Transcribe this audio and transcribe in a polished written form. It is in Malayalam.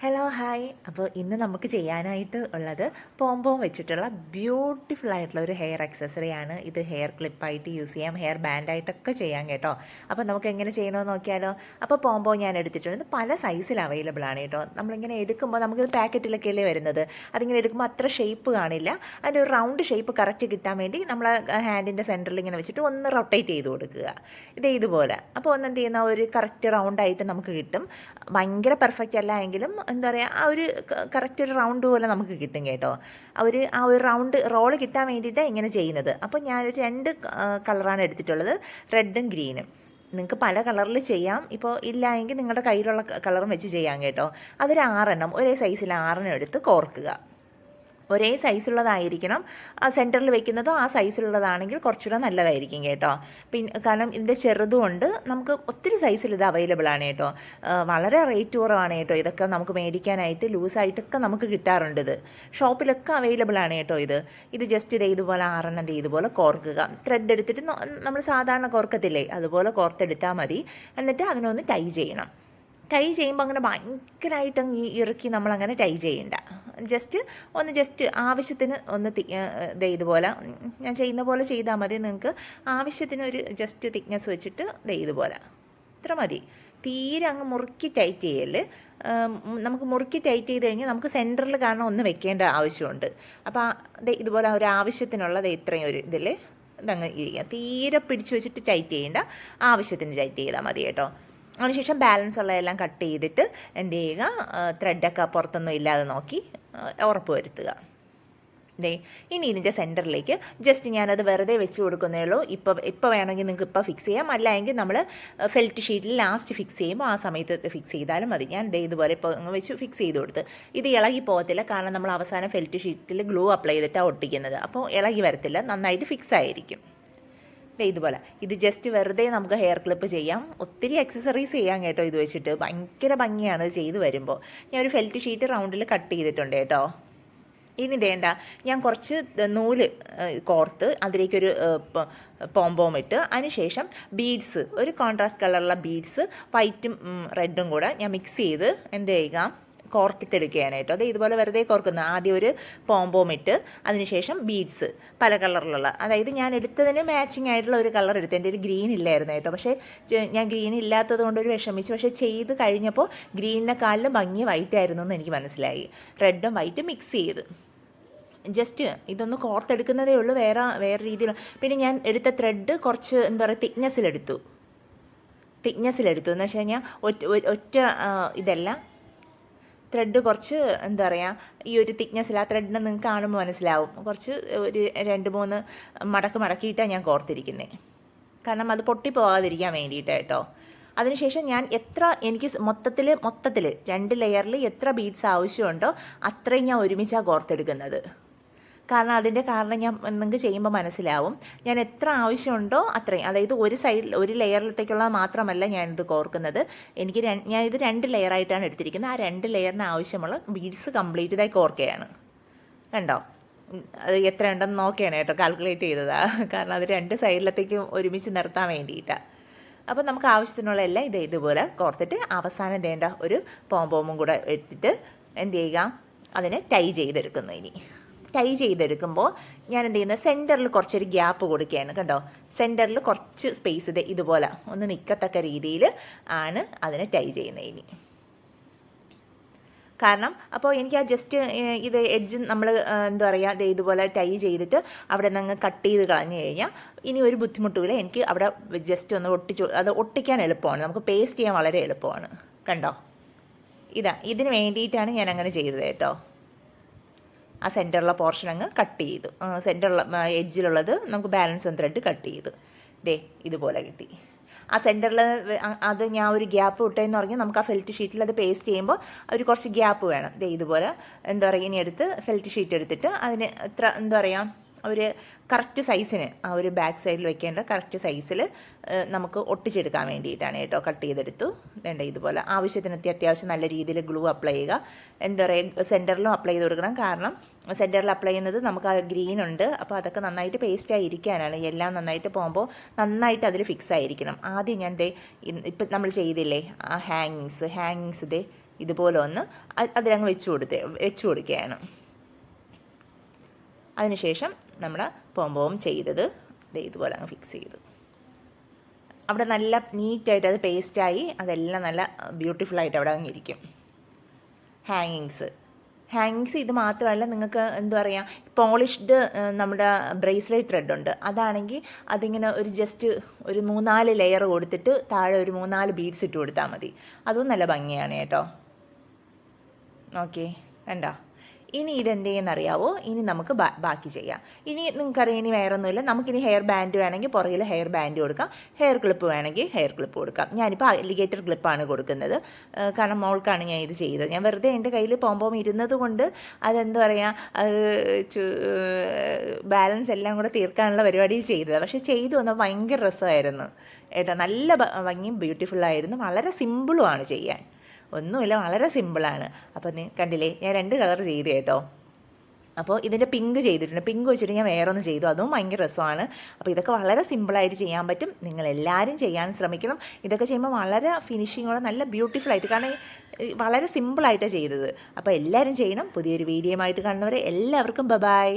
Hello hi. അപ്പോൾ ഇന്ന് നമുക്ക് ചെയ്യാനായിട്ട് ഉള്ളത് പോംപോം വെച്ചിട്ടുള്ള ബ്യൂട്ടിഫുൾ ആയിട്ടുള്ള ഒരു ഹെയർ ആക്സസറിയാണ്. ഇത് ഹെയർ ക്ലിപ്പായിട്ട് യൂസ് ചെയ്യാം, ഹെയർ ബാൻഡായിട്ടൊക്കെ ചെയ്യാം കേട്ടോ. അപ്പോൾ നമുക്ക് എങ്ങനെ ചെയ്യണമെന്ന് നോക്കിയാലോ. അപ്പോൾ പോംപോ ഞാൻ എടുത്തിട്ടുണ്ട്. ഇത് പല സൈസിൽ അവൈലബിൾ ആണ് കേട്ടോ. നമ്മളിങ്ങനെ എടുക്കുമ്പോൾ നമുക്കിത് പാക്കറ്റിലൊക്കെയല്ലേ വരുന്നത്. അതിങ്ങനെ എടുക്കുമ്പോൾ അത്ര ഷേപ്പ് കാണില്ല. അതിൻ്റെ ഒരു റൗണ്ട് ഷേപ്പ് കറക്റ്റ് കിട്ടാൻ വേണ്ടി നമ്മൾ ഹാൻഡിൻ്റെ സെൻറ്ററിൽ ഇങ്ങനെ വെച്ചിട്ട് ഒന്ന് റൊട്ടേറ്റ് ചെയ്ത് കൊടുക്കുക. ഇതുപോലെ. അപ്പോൾ ഒന്ന് എന്ത് ചെയ്യുന്ന ഒരു കറക്റ്റ് റൗണ്ടായിട്ട് നമുക്ക് കിട്ടും. ഭയങ്കര പെർഫെക്റ്റ് അല്ല എങ്കിലും എന്താ പറയുക, ആ ഒരു കറക്റ്റ് ഒരു റൗണ്ട് പോലെ നമുക്ക് കിട്ടും കേട്ടോ. ആ ഒരു റൗണ്ട് റോള് കിട്ടാൻ വേണ്ടിയിട്ടാണ് ഇങ്ങനെ ചെയ്യുന്നത്. അപ്പോൾ ഞാനൊരു 2 കളറാണ് എടുത്തിട്ടുള്ളത്, റെഡും ഗ്രീനും. നിങ്ങൾക്ക് പല കളറിൽ ചെയ്യാം. ഇപ്പോൾ ഇല്ല എങ്കിൽ നിങ്ങളുടെ കയ്യിലുള്ള കളറും വെച്ച് ചെയ്യാം കേട്ടോ. അതൊരു 6 ഒരേ സൈസിൽ 6 എടുത്ത് കോർക്കുക. ഒരേ സൈസുള്ളതായിരിക്കണം. സെൻറ്ററിൽ വെക്കുന്നതോ ആ സൈസിലുള്ളതാണെങ്കിൽ കുറച്ചുകൂടെ നല്ലതായിരിക്കും കേട്ടോ. കാരണം ഇതിൻ്റെ ചെറുതുകൊണ്ട് നമുക്ക് ഒത്തിരി സൈസിൽ ഇത് അവൈലബിൾ ആണ് കേട്ടോ. വളരെ റേറ്റ് കുറവാണ് കേട്ടോ. ഇതൊക്കെ നമുക്ക് മേടിക്കാനായിട്ട് ലൂസായിട്ടൊക്കെ നമുക്ക് കിട്ടാറുണ്ട്. ഇത് ഷോപ്പിലൊക്കെ അവൈലബിൾ ആണ് കേട്ടോ. ഇത് ജസ്റ്റ് ഇതുപോലെ 6 ഇതുപോലെ കോർക്കുക. ത്രെഡ് എടുത്തിട്ട് നമ്മൾ സാധാരണ കോർക്കത്തില്ലേ, അതുപോലെ കോർത്തെടുത്താൽ മതി. എന്നിട്ട് അതിനൊന്ന് ടൈ ചെയ്യണം. ടൈ ചെയ്യുമ്പോൾ അങ്ങനെ ഭയങ്കരമായിട്ട് ഇറുക്കി നമ്മളങ്ങനെ ടൈ ചെയ്യണ്ട. ജസ്റ്റ് ആവശ്യത്തിന് ഒന്ന് ഇതുപോലെ ഞാൻ ചെയ്യുന്ന പോലെ ചെയ്താൽ മതി. നിങ്ങൾക്ക് ആവശ്യത്തിന് ഒരു ജസ്റ്റ് തിക്നെസ് വെച്ചിട്ട് ഇതുപോലെ ഇത്ര മതി. തീരെ അങ്ങ് മുറുക്കി ടൈറ്റ് ചെയ്യൽ. നമുക്ക് മുറുക്കി ടൈറ്റ് ചെയ്ത് കഴിഞ്ഞാൽ നമുക്ക് സെൻറ്ററിൽ കാരണം ഒന്ന് വെക്കേണ്ട ആവശ്യമുണ്ട്. അപ്പോൾ ഇതുപോലെ ഒരു ആവശ്യത്തിനുള്ള ഇത്രയും ഒരു ഇതിൽ ഇതങ്ങ് ഇരിക്കുക. തീരെ പിടിച്ചു വെച്ചിട്ട് ടൈറ്റ് ചെയ്യേണ്ട, ആവശ്യത്തിന് ടൈറ്റ് ചെയ്താൽ മതി കേട്ടോ. അതിനുശേഷം ബാലൻസ് ഉള്ളതെല്ലാം കട്ട് ചെയ്തിട്ട് എന്ത് ചെയ്യുക, ത്രെഡൊക്കെ പുറത്തൊന്നും ഇല്ലാതെ നോക്കി ഉറപ്പ് വരുത്തുക. ഇനി ഇതിൻ്റെ സെൻറ്ററിലേക്ക് ജസ്റ്റ് ഞാനത് വെറുതെ വെച്ച് കൊടുക്കുന്നേ ഉള്ളൂ. ഇപ്പോൾ വേണമെങ്കിൽ നിങ്ങൾക്ക് ഇപ്പോൾ ഫിക്സ് ചെയ്യാം. അല്ലെങ്കിൽ നമ്മൾ ഫെൽറ്റ് ഷീറ്റിൽ ലാസ്റ്റ് ഫിക്സ് ചെയ്യുമ്പോൾ ആ സമയത്ത് ഫിക്സ് ചെയ്താലും മതി. ഞാൻ ഇതുപോലെ ഇപ്പോൾ വെച്ച് ഫിക്സ് ചെയ്ത് കൊടുത്ത്. ഇത് ഇളകി പോകത്തില്ല, കാരണം നമ്മൾ അവസാനം ഫെൽറ്റ് ഷീറ്റിൽ ഗ്ലൂ അപ്ലൈ ചെയ്തിട്ടാണ് ഒട്ടിക്കുന്നത്. അപ്പോൾ ഇളകി വരത്തില്ല, നന്നായിട്ട് ഫിക്സ് ആയിരിക്കും. ഇതുപോലെ ഇത് ജസ്റ്റ് വെറുതെ നമുക്ക് ഹെയർ ക്ലിപ്പ് ചെയ്യാം. ഒത്തിരി എക്സസറീസ് ചെയ്യാം കേട്ടോ. ഇത് വെച്ചിട്ട് ഭയങ്കര ഭംഗിയാണ് ചെയ്ത് വരുമ്പോൾ. ഞാൻ ഒരു ഫെൽറ്റ് ഷീറ്റ് റൗണ്ടിൽ കട്ട് ചെയ്തിട്ടുണ്ട് കേട്ടോ. ഇനി വേണ്ട, ഞാൻ കുറച്ച് നൂല് കോർത്ത് അതിലേക്കൊരു പോംപോം ഇട്ട് അതിനുശേഷം ബീഡ്സ്, ഒരു കോൺട്രാസ്റ്റ് കളറുള്ള ബീഡ്സ് വൈറ്റും റെഡും കൂടെ ഞാൻ മിക്സ് ചെയ്ത് എന്ത് ചെയ്യുക, കോർത്തിട്ടെടുക്കുകയാണ് കേട്ടോ. ഇതുപോലെ വെറുതെ കോർക്കുന്ന ആദ്യം ഒരു പോംപോം ഇട്ട് അതിനുശേഷം ബീഡ്സ് പല കളറിലുള്ള, അതായത് ഞാൻ എടുത്തതിന് മാച്ചിങ് ആയിട്ടുള്ള ഒരു കളർ എടുത്ത്. എൻ്റെ ഒരു ഗ്രീൻ ഇല്ലായിരുന്നു കേട്ടോ. പക്ഷേ ഞാൻ ഗ്രീൻ ഇല്ലാത്തത് കൊണ്ടൊരു വിഷമിച്ചു. പക്ഷേ ചെയ്ത് കഴിഞ്ഞപ്പോൾ ഗ്രീനിനെക്കാളിലും ഭംഗി വൈറ്റ് ആയിരുന്നു എന്ന് എനിക്ക് മനസ്സിലായി. റെഡും വൈറ്റും മിക്സ് ചെയ്ത് ജസ്റ്റ് ഇതൊന്ന് കോർത്തെടുക്കുന്നതേ ഉള്ളൂ, വേറെ രീതിയിൽ. പിന്നെ ഞാൻ എടുത്ത ത്രെഡ് കുറച്ച് എന്താ പറയുക തിക്നെസ്സിലെടുത്തു എന്ന് വെച്ച് കഴിഞ്ഞാൽ ഒറ്റ ഇതല്ല, ത്രെഡ് കുറച്ച് എന്താ പറയുക, ഈ ഒരു തിക്നെസ്സിൽ ആ ത്രെഡിനെ നിങ്ങൾക്ക് കാണുമ്പോൾ മനസ്സിലാവും. കുറച്ച് ഒരു 2-3 മടക്കിയിട്ടാണ് ഞാൻ കോർത്തിരിക്കുന്നത്. കാരണം അത് പൊട്ടിപ്പോകാതിരിക്കാൻ വേണ്ടിയിട്ട് കേട്ടോ. അതിനുശേഷം ഞാൻ എനിക്ക് മൊത്തത്തിൽ 2 ലെയറിൽ എത്ര ബീഡ്സ് ആവശ്യമുണ്ടോ അത്രയും ഞാൻ ഒരുമിച്ചാണ് കോർത്തെടുക്കുന്നത്. കാരണം അതിൻ്റെ കാരണം ഞാൻ നിങ്ങൾക്ക് ചെയ്യുമ്പോൾ മനസ്സിലാവും. ഞാൻ എത്ര ആവശ്യമുണ്ടോ അത്രയും, അതായത് ഒരു ലെയറിലത്തേക്കുള്ള മാത്രമല്ല ഞാനിത് കോർക്കുന്നത്. ഞാനിത് 2 ലെയറായിട്ടാണ് എടുത്തിരിക്കുന്നത്. ആ 2 ലെയറിന് ആവശ്യമുള്ള ബീഡ്സ് കംപ്ലീറ്റ് ഇതായി കോർക്കുകയാണ്. കണ്ടോ, അത് എത്ര ഉണ്ടെന്ന് നോക്കുകയാണ് കേട്ടോ, കാൽക്കുലേറ്റ് ചെയ്തതാണ്. കാരണം അത് 2 സൈഡിലത്തേക്കും ഒരുമിച്ച് നിർത്താൻ വേണ്ടിയിട്ടാണ്. അപ്പോൾ നമുക്ക് ആവശ്യത്തിനുള്ള എല്ലാം ഇതുപോലെ കോർത്തിട്ട് അവസാനം വേണ്ട ഒരു പോംപോമും കൂടെ എടുത്തിട്ട് എന്ത് ചെയ്യുക, അതിനെ ടൈ ചെയ്തെടുക്കുന്നു. ഇനി ടൈ ചെയ്തെടുക്കുമ്പോൾ ഞാൻ എന്ത് ചെയ്യുന്നത്, സെൻറ്ററിൽ കുറച്ചൊരു ഗ്യാപ്പ് കൊടുക്കുകയാണ്. കണ്ടോ, സെൻറ്ററിൽ കുറച്ച് സ്പേസ് ഇതുപോലെ ഒന്ന് നിൽക്കത്തക്ക രീതിയിൽ ആണ് അതിനെ ടൈ ചെയ്യുന്നത്. ഇനി കാരണം അപ്പോൾ എനിക്ക് ആ ജസ്റ്റ് ഇത് എഡ്ജ് നമ്മൾ എന്താ പറയുക, ഇതുപോലെ ടൈ ചെയ്തിട്ട് അവിടെ നിന്ന് കട്ട് ചെയ്ത് കളഞ്ഞു കഴിഞ്ഞാൽ ഇനി ഒരു ബുദ്ധിമുട്ടുമില്ല. എനിക്ക് അവിടെ ജസ്റ്റ് ഒന്ന് ഒട്ടിക്കാൻ എളുപ്പമാണ്, നമുക്ക് പേസ്റ്റ് ചെയ്യാൻ വളരെ എളുപ്പമാണ്. കണ്ടോ, ഇതിന് വേണ്ടിയിട്ടാണ് ഞാൻ അങ്ങനെ ചെയ്തത് കേട്ടോ. ആ സെൻറ്ററുള്ള പോർഷൻ അങ്ങ് കട്ട് ചെയ്തു. സെൻറ്ററുള്ള എഡ്ജിലുള്ളത് നമുക്ക് ബാലൻസ് ത്രെഡ് കട്ട് ചെയ്തു. ഇതുപോലെ കിട്ടി. ആ സെൻറ്ററിൽ അത് ഞാൻ ഒരു ഗ്യാപ്പ് വിട്ടതെന്ന് പറഞ്ഞാൽ നമുക്ക് ആ ഫെൽറ്റ് ഷീറ്റിൽ അത് പേസ്റ്റ് ചെയ്യുമ്പോൾ ഒരു കുറച്ച് ഗ്യാപ്പ് വേണം. ഇതുപോലെ എന്താ പറയുക, ഇനി എടുത്ത് ഫെൽറ്റ് ഷീറ്റ് എടുത്തിട്ട് അതിന് എന്താ പറയുക, ഒരു കറക്റ്റ് സൈസിന്, ആ ഒരു ബാക്ക് സൈഡിൽ വെക്കേണ്ട കറക്റ്റ് സൈസിൽ നമുക്ക് ഒട്ടിച്ചെടുക്കാൻ വേണ്ടിയിട്ടാണ് കേട്ടോ. കട്ട് ചെയ്തെടുത്തു. ഇതുപോലെ ആവശ്യത്തിന് അത്യാവശ്യം നല്ല രീതിയിൽ ഗ്ലൂ അപ്ലൈ ചെയ്യുക. എന്താ പറയുക, സെൻറ്ററിലും അപ്ലൈ ചെയ്ത് കൊടുക്കണം. കാരണം സെൻറ്ററിൽ അപ്ലൈ ചെയ്യുന്നത് നമുക്ക് ആ ഗ്രീൻ ഉണ്ട്, അപ്പോൾ അതൊക്കെ നന്നായിട്ട് പേസ്റ്റ് ആയിരിക്കാനാണ്. എല്ലാം നന്നായിട്ട് പോകുമ്പോൾ നന്നായിട്ട് അതിൽ ഫിക്സ് ആയിരിക്കണം. ആദ്യം ഞാൻ ഇപ്പം നമ്മൾ ചെയ്തില്ലേ ആ ഹാങ്ങിങ്സ് ഇതുപോലെ ഒന്ന് അതിലങ്ങ് വെച്ച് കൊടുക്കുകയാണ്. അതിനുശേഷം നമ്മൾ പോംപോം ചെയ്തത് ഇതുപോലെ അങ്ങ് ഫിക്സ് ചെയ്തു. അവിടെ നല്ല നീറ്റായിട്ട് അത് പേസ്റ്റായി അതെല്ലാം നല്ല ബ്യൂട്ടിഫുള്ളായിട്ട് അവിടെ അങ്ങ് ഇരിക്കും. ഹാങ്ങിങ്സ് ഇത് മാത്രമല്ല, നിങ്ങൾക്ക് എന്താ പറയുക, പോളിഷ്ഡ് നമ്മുടെ ബ്രേസ്ലെറ്റ് ത്രെഡ് ഉണ്ട്. അതാണെങ്കിൽ അതിങ്ങനെ ഒരു ജസ്റ്റ് ഒരു 3-4 ലെയർ കൊടുത്തിട്ട് താഴെ ഒരു 3-4 ബീഡ്സ് ഇട്ട് കൊടുത്താൽ മതി. അതും നല്ല ഭംഗിയാണ് കേട്ടോ. ഓക്കെ, കണ്ടോ? ഇനി ഇതെന്ത് ചെയ്യുന്നറിയാവോ? ഇനി നമുക്ക് ബാക്കി ചെയ്യാം. ഇനി നിങ്ങൾക്കറിയാം, ഇനി വേറൊന്നുമില്ല. നമുക്കിനി ഹെയർ ബാൻഡ് വേണമെങ്കിൽ പുറകിൽ ഹെയർ ബാൻഡ് കൊടുക്കാം, ഹെയർ ക്ലിപ്പ് വേണമെങ്കിൽ ഹെയർ ക്ലിപ്പ് കൊടുക്കാം. ഞാനിപ്പോൾ അലിഗേറ്റർ ക്ലിപ്പാണ് കൊടുക്കുന്നത്, കാരണം മോൾക്കാണ് ഞാൻ ഇത് ചെയ്തത്. ഞാൻ വെറുതെ എൻ്റെ കയ്യിൽ പോംപോം ഇരുന്നത് കൊണ്ട് അതെന്താ പറയുക, അത് ബാലൻസ് എല്ലാം കൂടെ തീർക്കാനുള്ള പരിപാടി ചെയ്തത്. പക്ഷേ ചെയ്തു വന്നാൽ ഭയങ്കര രസമായിരുന്നു ഏട്ടോ. നല്ല ഭംഗിയും ബ്യൂട്ടിഫുള്ളായിരുന്നു. വളരെ സിമ്പിളുമാണ് ചെയ്യാൻ, ഒന്നുമില്ല, വളരെ സിമ്പിളാണ്. അപ്പോൾ കണ്ടില്ലേ, ഞാൻ 2 കളർ ചെയ്തു കേട്ടോ. അപ്പോൾ ഇതിൻ്റെ പിങ്ക് ചെയ്തിട്ടുണ്ട്. പിങ്ക് വെച്ചിട്ട് ഞാൻ വേറൊന്ന് ചെയ്തു, അതും ഭയങ്കര രസമാണ്. അപ്പോൾ ഇതൊക്കെ വളരെ സിമ്പിളായിട്ട് ചെയ്യാൻ പറ്റും. നിങ്ങളെല്ലാവരും ചെയ്യാൻ ശ്രമിക്കണം. ഇതൊക്കെ ചെയ്യുമ്പോൾ വളരെ ഫിനിഷിങ്ങോടെ നല്ല ബ്യൂട്ടിഫുള്ളായിട്ട്, കാരണം വളരെ സിമ്പിളായിട്ടാണ് ചെയ്തത്. അപ്പോൾ എല്ലാവരും ചെയ്യണം. പുതിയൊരു വീഡിയോയുമായിട്ട് കാണുന്നവരെ എല്ലാവർക്കും ബൈ.